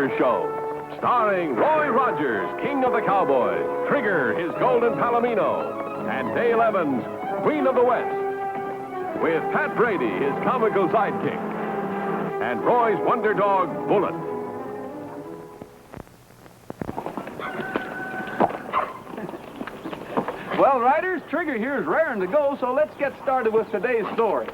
Rogers Show. Starring Roy Rogers, King of the Cowboys, Trigger, his Golden Palomino, and Dale Evans, Queen of the West. With Pat Brady, his comical sidekick, and Roy's wonder dog, Bullet. Well, riders, Trigger here is raring to go, so let's get started with today's story.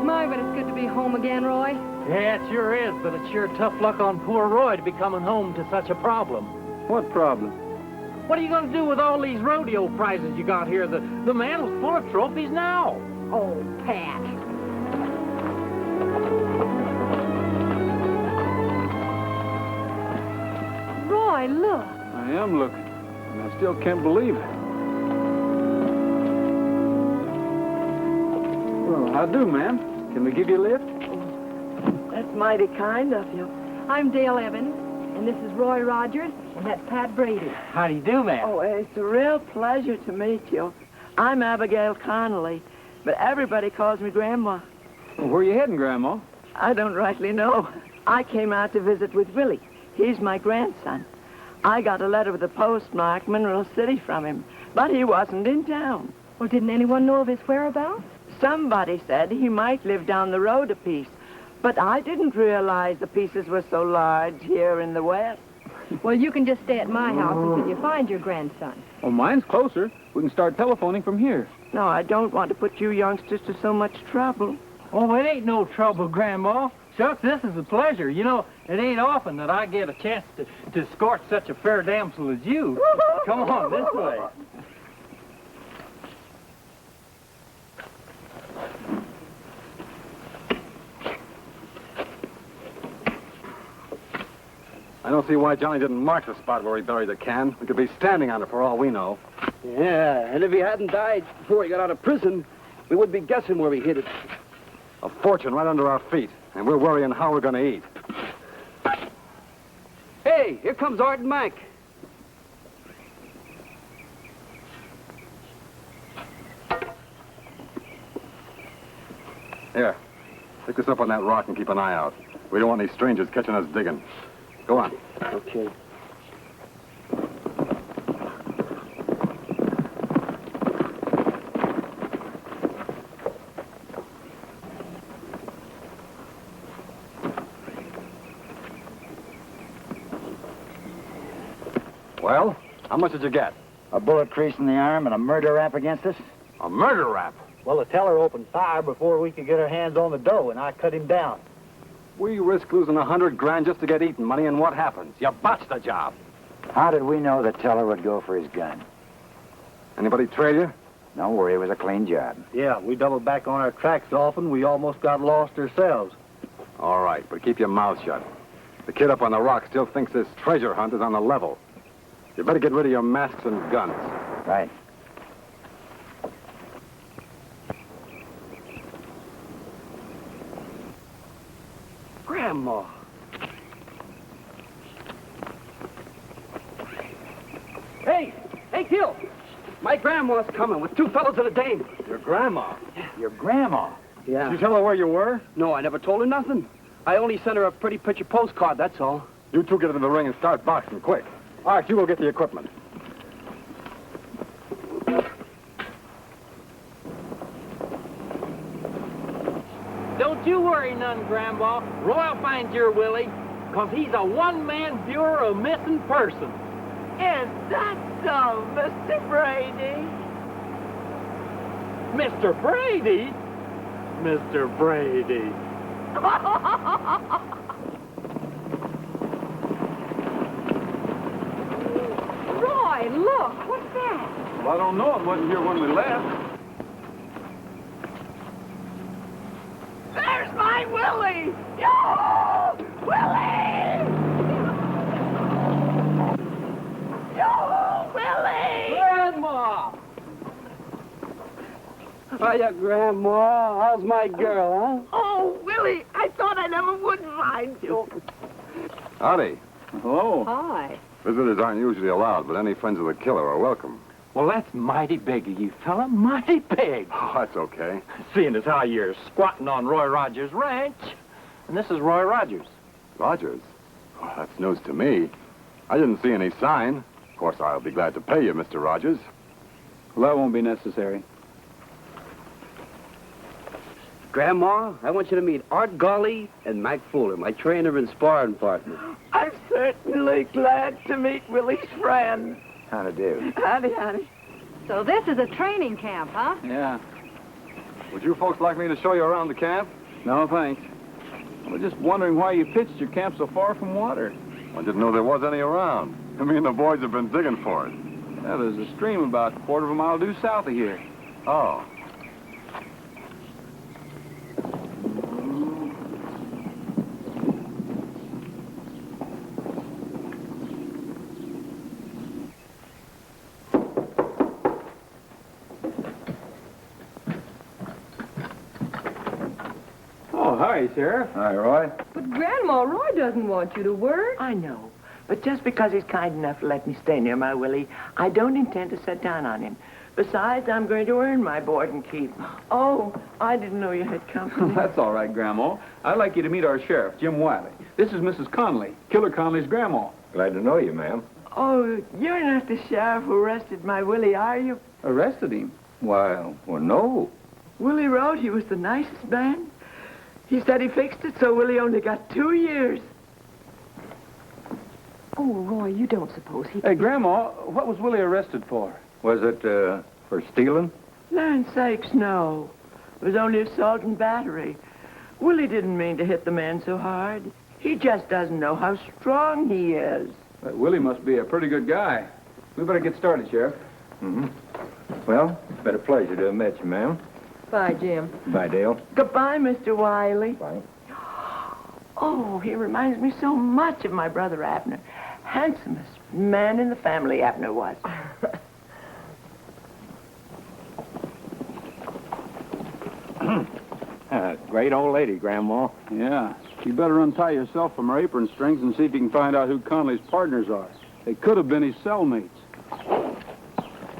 My, but it's good to be home again, Roy. Yeah, it sure is, but it's sure tough luck on poor Roy to be coming home to such a problem. What problem? What are you going to do with all these rodeo prizes you got here? The mantel's full of trophies now. Oh, Pat. Roy, look. I am looking, and I still can't believe it. Well, how do, ma'am? Can we give you a lift? That's mighty kind of you. I'm Dale Evans, and this is Roy Rogers, and that's Pat Brady. How do you do, ma'am? Oh, it's a real pleasure to meet you. I'm Abigail Connolly, but everybody calls me Grandma. Well, where are you heading, Grandma? I don't rightly know. I came out to visit with Willie. He's my grandson. I got a letter with the postmark Mineral City from him, but he wasn't in town. Well, didn't anyone know of his whereabouts? Somebody said he might live down the road a piece, but I didn't realize the pieces were so large here in the West. Well, you can just stay at my house until you find your grandson. Oh, mine's closer. We can start telephoning from here. No, I don't want to put you youngsters to so much trouble. Oh, it ain't no trouble, Grandma. Shucks, this is a pleasure. You know, it ain't often that I get a chance to escort such a fair damsel as you. Come on, this way. I don't see why Johnny didn't mark the spot where he buried the can. We could be standing on it for all we know. Yeah, and if he hadn't died before he got out of prison, we would be guessing where he hid it. A fortune right under our feet, and we're worrying how we're going to eat. Hey, here comes Art and Mike. Here, pick this up on that rock and keep an eye out. We don't want any strangers catching us digging. Go on. Okay. Well, how much did you get? A bullet crease in the arm and a murder rap against us? A murder rap. Well, the teller opened fire before we could get our hands on the dough, and I cut him down. We risk losing $100 grand just to get eating money, and what happens? You botched the job. How did we know the teller would go for his gun? Anybody trail you? Don't worry, it was a clean job. Yeah, we doubled back on our tracks often. We almost got lost ourselves. All right, but keep your mouth shut. The kid up on the rock still thinks this treasure hunt is on the level. You better get rid of your masks and guns. Right. Grandma. Hey, Gil. My grandma's coming with 2 fellows and a dame. Your grandma? Your grandma? Yeah. Did you tell her where you were? No, I never told her nothing. I only sent her a pretty picture postcard, that's all. You two get into the ring and start boxing, quick. Art, you go get the equipment. Don't you worry none, Grandma. Roy'll find your Willie, 'cause he's a one-man bureau of missing persons. Is that so, Mr. Brady? Mr. Brady? Mr. Brady. Roy, look. What's that? Well, I don't know. It wasn't here when we left. There's my Willie! Yo! Willie! Yo, Willie! Grandma! Hiya, Grandma. How's my girl, huh? Oh, Willie, I thought I never would find you. Howdy. Hello. Hi. Visitors aren't usually allowed, but any friends of the killer are welcome. Well, that's mighty big of you, fella. Mighty big. Oh, that's okay. Seeing as how you're squatting on Roy Rogers' ranch. And this is Roy Rogers. Rogers? Oh, that's news to me. I didn't see any sign. Of course, I'll be glad to pay you, Mr. Rogers. Well, that won't be necessary. Grandma, I want you to meet Art Golly and Mac Fuller, my trainer and sparring partner. I'm certainly glad to meet Willie's friend. How to do? Howdy, howdy. So this is a training camp, huh? Yeah. Would you folks like me to show you around the camp? No, thanks. I was just wondering why you pitched your camp so far from water. I didn't know there was any around. Me and the boys have been digging for it. Yeah, there's a stream about a quarter of a mile due south of here. Oh. Oh, hi, Sheriff. Hi, Roy. But Grandma, Roy doesn't want you to work. I know. But just because he's kind enough to let me stay near my Willie, I don't intend to set down on him. Besides, I'm going to earn my board and keep. Oh, I didn't know you had company. That's all right, Grandma. I'd like you to meet our sheriff, Jim Wiley. This is Mrs. Conley, Killer Conley's grandma. Glad to know you, ma'am. Oh, you're not the sheriff who arrested my Willie, are you? Arrested him? Well, no. Willie wrote he was the nicest man. He said he fixed it, so Willie only got 2 years. Oh, Roy, you don't suppose he... Hey, Grandma, what was Willie arrested for? Was it, for stealing? Land sakes, no. It was only assault and battery. Willie didn't mean to hit the man so hard. He just doesn't know how strong he is. Willie must be a pretty good guy. We better get started, Sheriff. Mm-hmm. Well, it's been a pleasure to have met you, ma'am. Bye, Jim. Bye, Dale. Goodbye, Mr. Wiley. Bye. Oh, he reminds me so much of my brother Abner. Handsomest man in the family, Abner was. Great old lady, Grandma. Yeah. You better untie yourself from her apron strings and see if you can find out who Conley's partners are. They could have been his cellmates.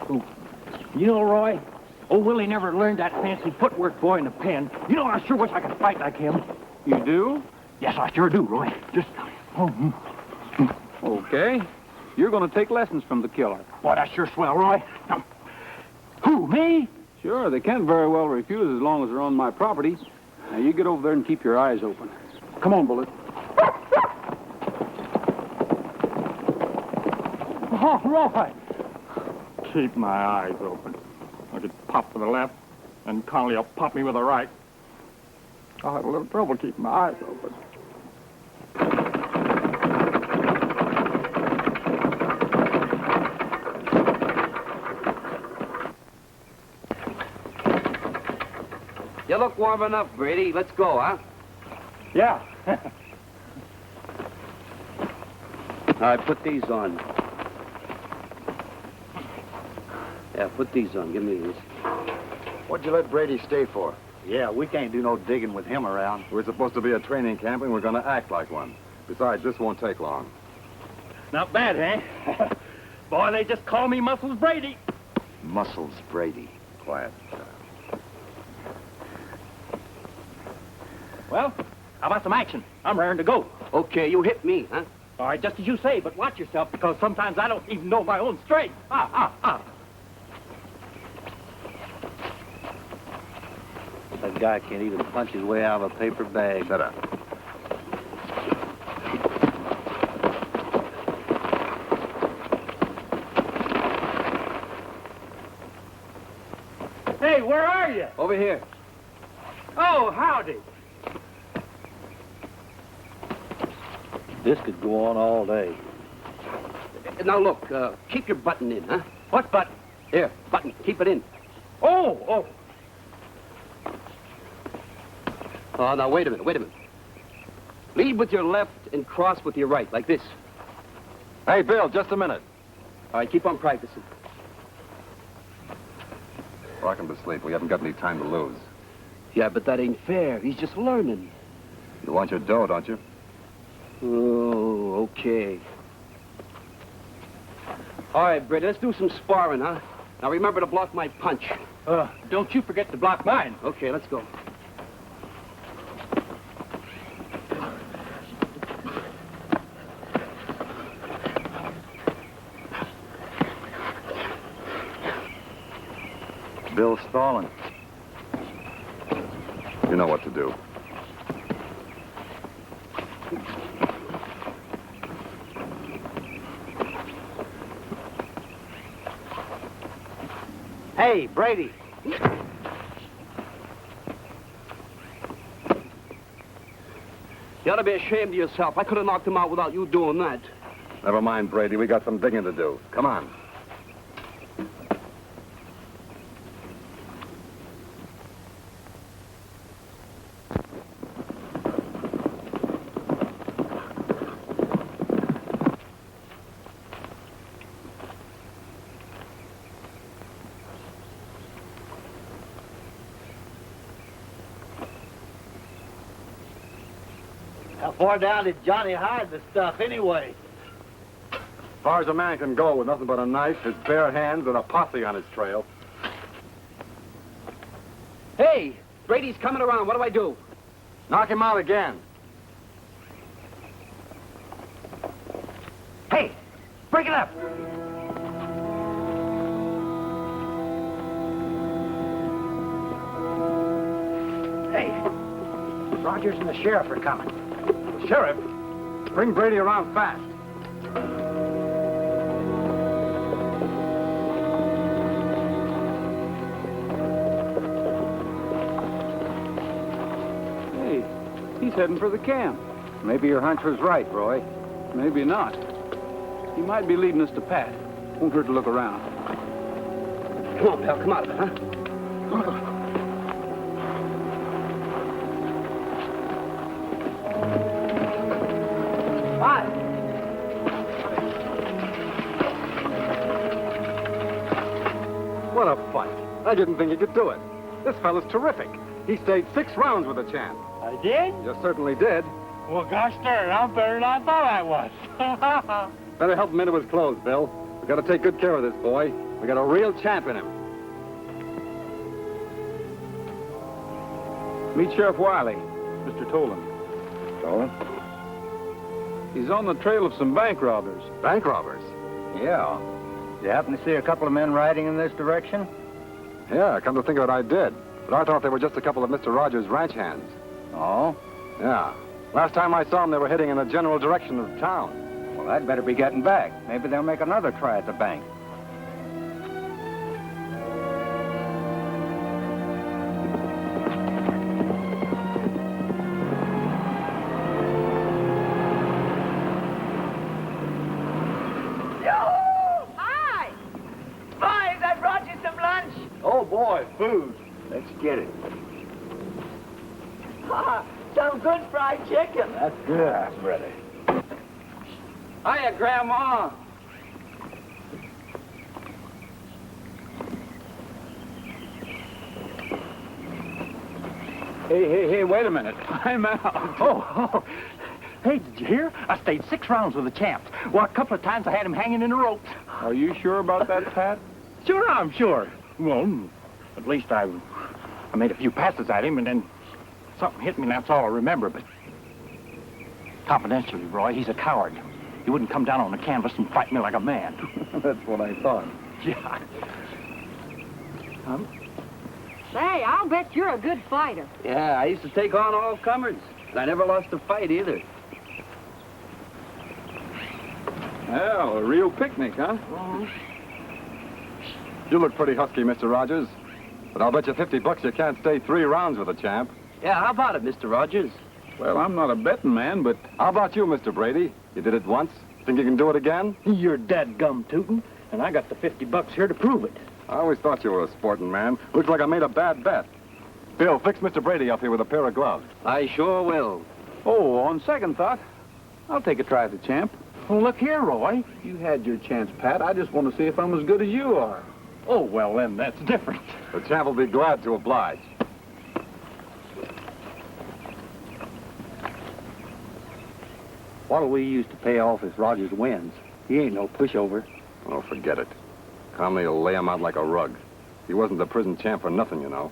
You know, Roy, old Willie never learned that fancy footwork boy in the pen. You know, I sure wish I could fight like him. You do? Yes, I sure do, Roy. Just... Okay. You're going to take lessons from the killer. Boy, that's sure swell, Roy. Now, who, me? Sure, they can't very well refuse as long as they're on my property. Now, you get over there and keep your eyes open. Come on, Bullet. Oh, Roy. Keep my eyes open. I could pop with the left, and Conley will pop me with the right. I'll have a little trouble keeping my eyes open. You look warm enough, Brady. Let's go, huh? Yeah. All right, put these on. Yeah, put these on. Give me these. What'd you let Brady stay for? Yeah, we can't do no digging with him around. We're supposed to be a training camp, and we're going to act like one. Besides, this won't take long. Not bad, eh? Boy, they just call me Muscles Brady. Muscles Brady. Quiet. Well, how about some action? I'm raring to go. Okay, you hit me, huh? All right, just as you say, but watch yourself, because sometimes I don't even know my own strength. That guy can't even punch his way out of a paper bag. Shut up. Hey, where are you? Over here. Oh, howdy. This could go on all day. Now, look, keep your button in, huh? What button? Here, button. Keep it in. Oh. Oh, now, wait a minute. Lead with your left and cross with your right, like this. Hey, Bill, just a minute. All right, keep on practicing. Rock him to sleep. We haven't got any time to lose. Yeah, but that ain't fair. He's just learning. You want your dough, don't you? Oh, Okay. All right, Brady, let's do some sparring, huh? Now remember to block my punch. Don't you forget to block mine. Okay, let's go. Bill's stalling. You know what to do. Hey, Brady. You ought to be ashamed of yourself. I could have knocked him out without you doing that. Never mind, Brady. We got some digging to do. Come on. How far down did Johnny hide the stuff anyway? As far as a man can go with nothing but a knife, his bare hands, and a posse on his trail. Hey, Brady's coming around. What do I do? Knock him out again. Hey, break it up. Hey, Rogers and the sheriff are coming. Sheriff, bring Brady around fast. Hey, he's heading for the camp. Maybe your hunch was right, Roy. Maybe not. He might be leading us to Pat. Won't hurt to look around. Come on, pal. Come out of it, huh? What a fight. I didn't think he could do it. This fella's terrific. He stayed 6 rounds with the champ. I did? You certainly did. Well, gosh darn, I'm better than I thought I was. Better help him into his clothes, Bill. We got to take good care of this boy. We got a real champ in him. Meet Sheriff Wiley, Mr. Tolan. Tolan? He's on the trail of some bank robbers. Bank robbers? Yeah. You happen to see a couple of men riding in this direction? Yeah, come to think of it, I did. But I thought they were just a couple of Mr. Rogers' ranch hands. Oh? Yeah. Last time I saw them, they were heading in the general direction of town. Well, I'd better be getting back. Maybe they'll make another try at the bank. Hi! Boys, I brought you some lunch. Oh, boy, food. Let's get it. Some good fried chicken. That's good. I'm ready. Hiya, Grandma. Hey, wait a minute. I'm out. Oh. Hey, did you hear? I stayed 6 rounds with the champ. Well, a couple of times I had him hanging in the ropes. Are you sure about that, Pat? Sure, I'm sure. Well, at least I made a few passes at him, and then something hit me, and that's all I remember. But confidentially, Roy, he's a coward. He wouldn't come down on the canvas and fight me like a man. That's what I thought. Yeah. Say, I'll bet you're a good fighter. Yeah, I used to take on all comers. And I never lost a fight either. Well, a real picnic, huh? You look pretty husky, Mr. Rogers. But I'll bet you $50 you can't stay 3 rounds with a champ. Yeah, how about it, Mr. Rogers? Well, I'm not a betting man, but How about you, Mr. Brady? You did it once. Think you can do it again? You're dead-gum tootin', and I got the $50 here to prove it. I always thought you were a sporting man. Looks like I made a bad bet. Bill, fix Mr. Brady up here with a pair of gloves. I sure will. on second thought, I'll take a try at the champ. Well, look here, Roy. You had your chance, Pat. I just want to see if I'm as good as you are. Oh, well, then, that's different. The champ will be glad to oblige. What'll we use to pay off if Rogers wins? He ain't no pushover. Oh, forget it. Conley will lay him out like a rug. He wasn't the prison champ for nothing, you know.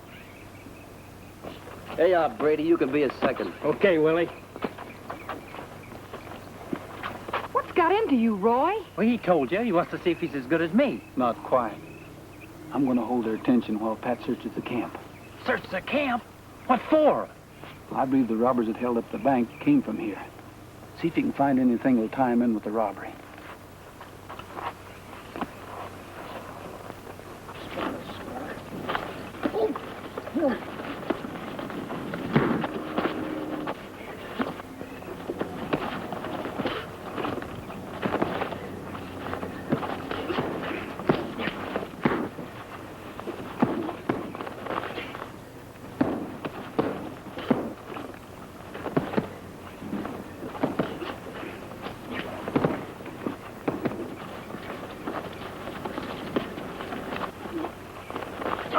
Hey, Brady, you can be a second. Okay, Willie. What's got into you, Roy? Well, he told you. He wants to see if he's as good as me. Not quite. I'm going to hold their attention while Pat searches the camp. Search the camp? What for? I believe the robbers that held up the bank came from here. See if you can find anything that'll tie him in with the robbery.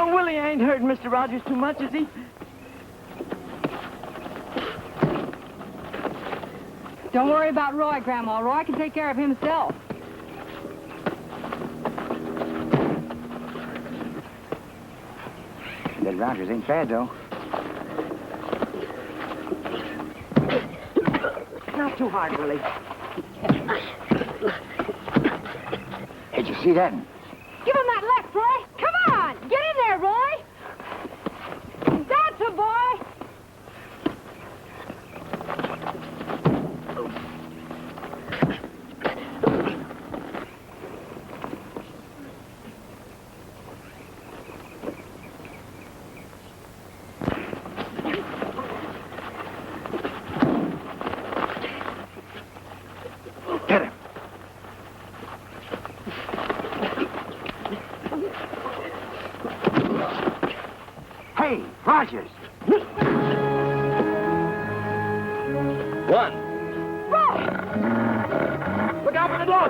Oh, Willie ain't hurting Mr. Rogers too much, is he? Don't worry about Roy, Grandma. Roy can take care of himself. That Rogers ain't bad, though. Not too hard, Willie. Hey, did you see that? Give him that left, Roy. Come on. Get in there, Roy. That's a boy. Get him. Hey, Rogers. One. Look out for the door.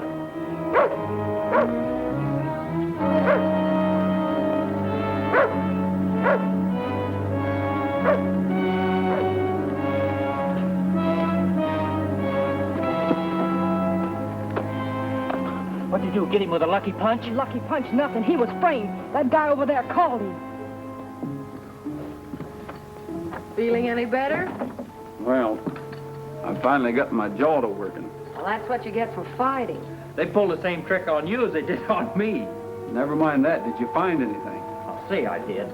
What'd you do, get him with a lucky punch? Lucky punch, nothing. He was framed. That guy over there called him. Feeling any better? Well, I finally got my jaw to working. Well, that's what you get for fighting. They pulled the same trick on you as they did on me. Never mind that. Did you find anything? I'll say I did.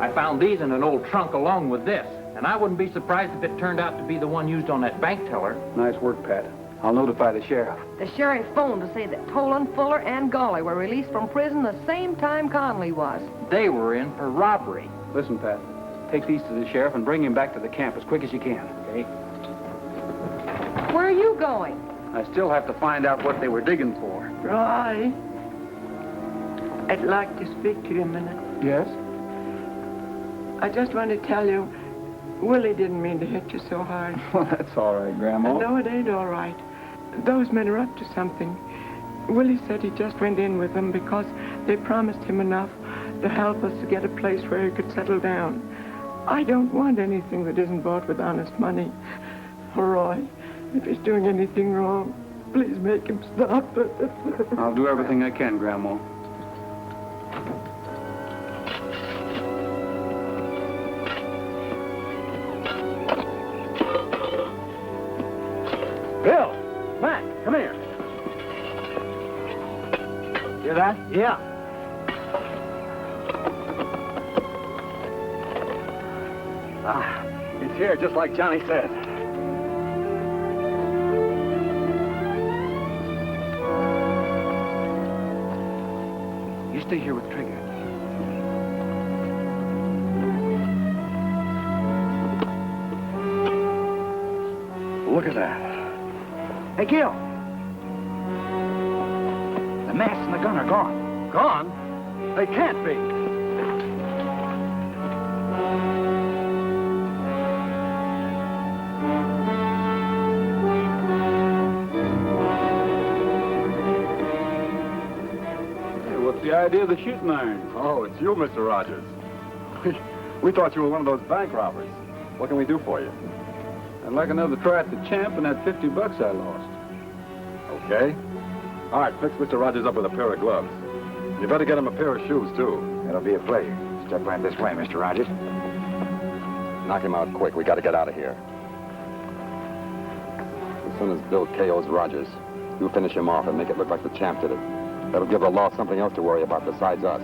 I found these in an old trunk along with this, and I wouldn't be surprised if it turned out to be the one used on that bank teller. Nice work, Pat. I'll notify the sheriff. The sheriff phoned to say that Tolan, Fuller, and Gawley were released from prison the same time Conley was. They were in for robbery. Listen, Pat. Take these to the sheriff and bring him back to the camp as quick as you can. Okay? Where are you going? I still have to find out what they were digging for. Roy, I'd like to speak to you a minute. Yes? I just want to tell you, Willie didn't mean to hit you so hard. Well, that's all right, Grandma. No, it ain't all right. Those men are up to something. Willie said he just went in with them because they promised him enough to help us to get a place where he could settle down. I don't want anything that isn't bought with honest money. Roy, if he's doing anything wrong, please make him stop. I'll do everything I can, Grandma. Bill! Matt, come here. Hear that? Yeah. It's here, just like Johnny said. You stay here with Trigger. Look at that. Hey, Gil. The mask and the gun are gone. Gone? They can't be. What's the idea of the shooting iron? Oh, it's you, Mr. Rogers. We thought you were one of those bank robbers. What can we do for you? I'd like another try at the champ and that $50 I lost. Okay. All right, fix Mr. Rogers up with a pair of gloves. You better get him a pair of shoes, too. It'll be a pleasure. Step right this way, Mr. Rogers. Knock him out quick. We got to get out of here. As soon as Bill KO's Rogers, you finish him off and make it look like the champ did it. That'll give the law something else to worry about besides us.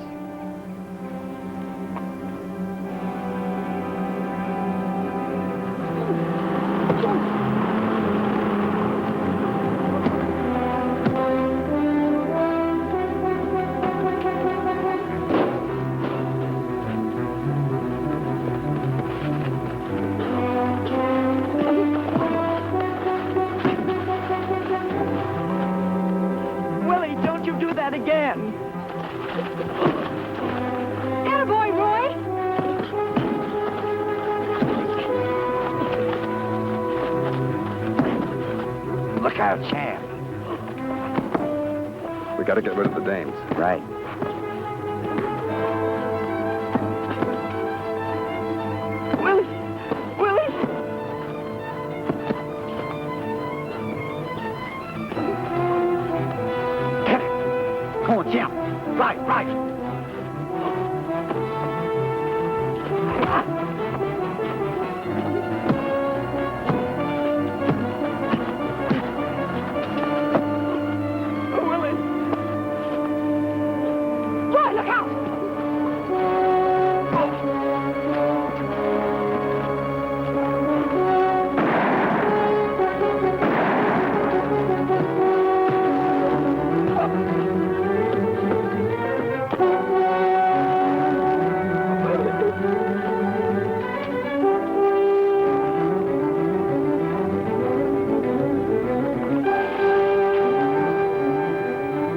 Willie, don't you do that again. Attaboy, Roy. Look out, champ. We got to get rid of the dames. Right. Willie! Willie! Come on, champ. Right, right. Willie! Roy, look out!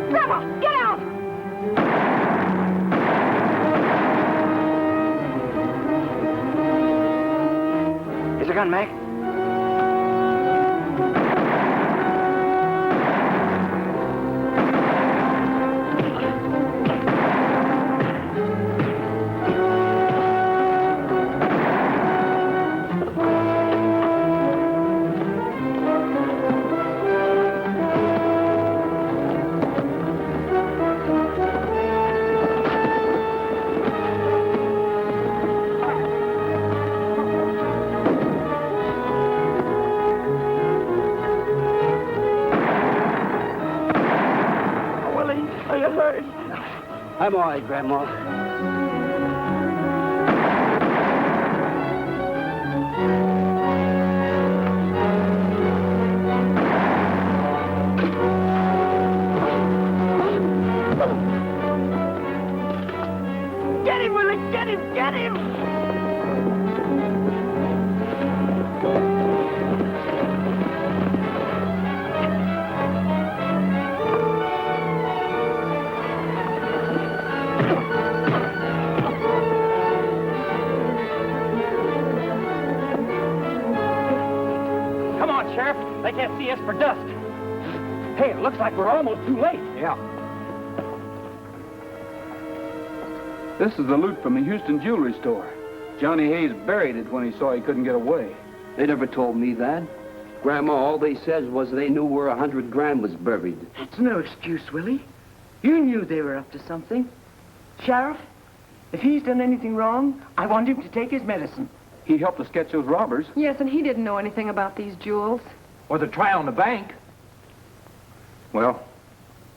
Grandma, get out! Here's a gun, Mac. Willie, are you hurt? I'm all right, Grandma. Get him, Willie! Get him! Get him! Come on, Sheriff. They can't see us for dust. Hey, it looks like we're almost too late. Yeah. This is the loot from the Houston jewelry store. Johnny Hayes buried it when he saw he couldn't get away. They never told me that. Grandma, all they said was they knew where 100 grand was buried. That's no excuse, Willie. You knew they were up to something. Sheriff, if he's done anything wrong, I want him to take his medicine. He helped us catch those robbers. Yes, and he didn't know anything about these jewels. Or the trial on the bank. Well,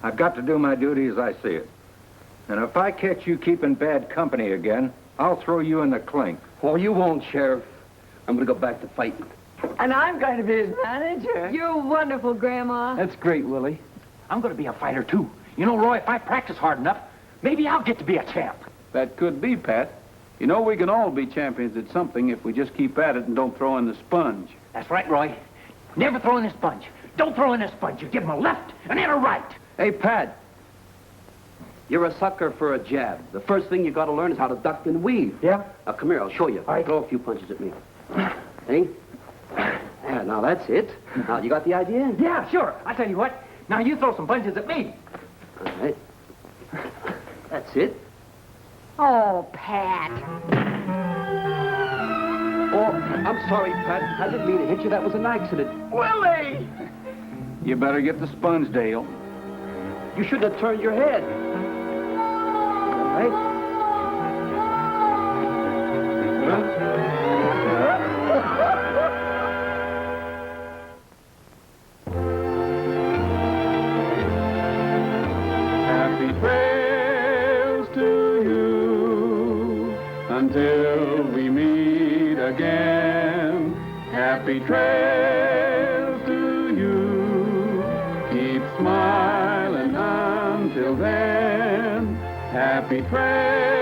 I've got to do my duty as I see it. And if I catch you keeping bad company again, I'll throw you in the clink. Oh, you won't, Sheriff. I'm going to go back to fighting. And I'm going to be his manager. You're wonderful, Grandma. That's great, Willie. I'm going to be a fighter, too. You know, Roy, if I practice hard enough, maybe I'll get to be a champ. That could be, Pat. You know, we can all be champions at something if we just keep at it and don't throw in the sponge. That's right, Roy. Never throw in a sponge. Don't throw in a sponge. You give him a left and then a right. Hey, Pat. You're a sucker for a jab. The first thing you got to learn is how to duck and weave. Yeah? Now, come here. I'll show you. All right. Throw a few punches at me. Hey? Yeah, now that's it. Now, you got the idea? Yeah, sure. I'll tell you what. Now you throw some punches at me. All right. That's it. Oh, Pat. Oh. I'm sorry, Pat. I didn't mean to hit you. That was an accident. Willie! You better get the sponge, Dale. You shouldn't have turned your head. All right? Happy trails to you until we meet again. Happy trails to you. Keep smiling until then. Happy trails.